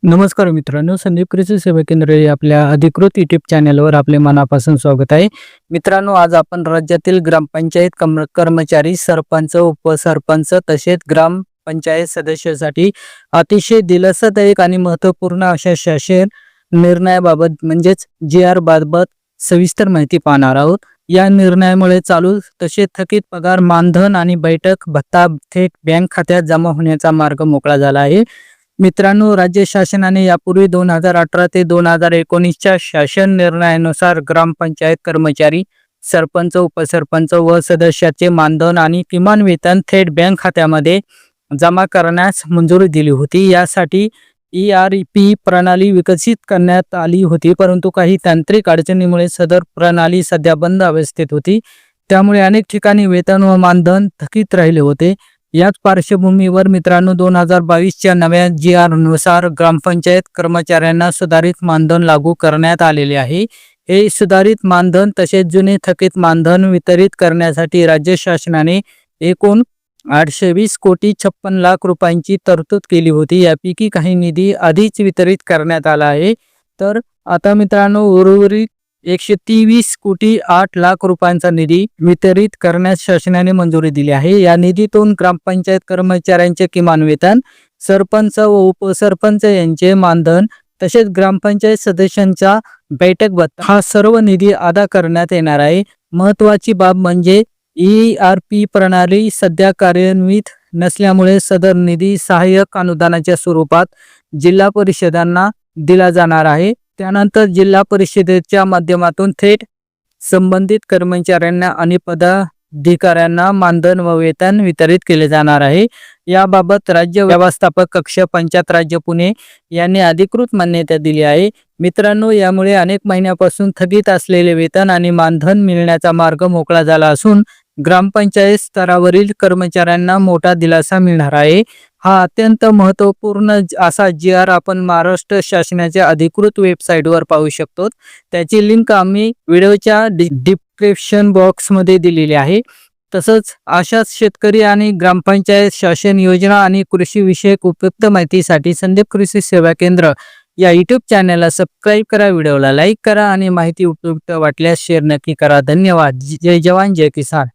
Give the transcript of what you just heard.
नमस्कार मित्रांनो, संदीप कृषी सेवा केंद्र या आपल्या अधिकृत यूट्यूब चॅनलवर आपले मनापासून स्वागत आहे. मित्रांनो, आज आपण राज्यातील ग्रामपंचायत कर्मचारी, सरपंच, उपसरपंच तसेच ग्रामपंचायत सदस्यासाठी अतिशय दिलासादायक आणि महत्त्वपूर्ण अशा शासन निर्णयाबाबत म्हणजेच GR बाबत सविस्तर माहिती पाहणार आहोत. या निर्णयामुळे चालू तसेच थकीत पगार, मानधन आणि बैठक भत्ता थेट बँक खात्यात जमा होण्याचा मार्ग मोकळा झाला आहे. मित्रांनो, राज्य शासनाने यापूर्वी 2018 ते 2019च्या शासन निर्णयानुसार ग्रामपंचायत कर्मचारी, सरपंच, उपसरपंच व सदस्याचे मानधन आणि किमान वेतन थेट बँक खात्यामध्ये जमा करण्यास मंजुरी दिली होती. यासाठी ERP प्रणाली विकसित करण्यात आली होती, परंतु काही तांत्रिक अडचणीमुळे सदर प्रणाली सध्या बंद अवस्थेत होती. त्यामुळे अनेक ठिकाणी वेतन व मानधन थकीत राहिले होते. याच पार्श्वभूमीवर मित्रांनो, 2022च्या नव्या GR नुसार ग्रामपंचायत कर्मचाऱ्यांना सुधारित मानधन लागू करण्यात आलेले आहे. हे सुधारित मानधन तसेच जुने थकीत मानधन वितरित करण्यासाठी राज्य शासनाने एकूण 820,56,00,000 रुपयांची तरतूद केली होती. यापैकी काही निधी आधीच वितरित करण्यात आला आहे. तर आता मित्रांनो, उर्वरित 123,08,00,000 रुपयांचा निधी वितरित करण्यास शासनाने मंजुरी दिली आहे. या निधीतून ग्रामपंचायत कर्मचाऱ्यांचे किमान वेतन, सरपंच व उपसरपंच यांचे मानधन तसेच ग्रामपंचायत सदस्यांचा बैठक भत्ता हा सर्व निधी अदा करण्यात येणार आहे. महत्त्वाची बाब म्हणजे ERP प्रणाली सध्या कार्यान्वित नसल्यामुळे सदर निधी सहाय्यक अनुदानाच्या स्वरूपात जिल्हा परिषदांना दिला जाणार आहे. त्यानंतर जिल्हा परिषदेच्या माध्यमातून थेट संबंधित कर्मचाऱ्यांना आणि पदाधिकाऱ्यांना मानधन व वेतन वितरित केले जाणार आहे. याबाबत राज्य व्यवस्थापक कक्ष, पंचायत राज्य पुणे यांनी अधिकृत मान्यता दिली आहे. मित्रांनो, यामुळे अनेक महिन्यापासून थकीत असलेले वेतन आणि मानधन मिळण्याचा मार्ग मोकळा झाला असून ग्रामपंचायत स्तरावरील कर्मचाऱ्यांना मोठा दिलासा मिळणार आहे. हा अत्यंत महत्त्वपूर्ण असा GR आपण महाराष्ट्र शासनाच्या अधिकृत वेबसाईटवर पाहू शकतो. त्याची लिंक आम्ही व्हिडिओच्या डिस्क्रिप्शन बॉक्समध्ये दिलेली आहे. तसंच अशाच शेतकरी आणि ग्रामपंचायत शासन योजना आणि कृषी विषयक उपयुक्त माहितीसाठी संदीप कृषी सेवा केंद्र या यूट्यूब चॅनलला सबस्क्राईब करा, व्हिडिओला लाईक करा आणि माहिती उपयुक्त वाटल्यास शेअर नक्की करा. धन्यवाद. जय जवान, जय किसान.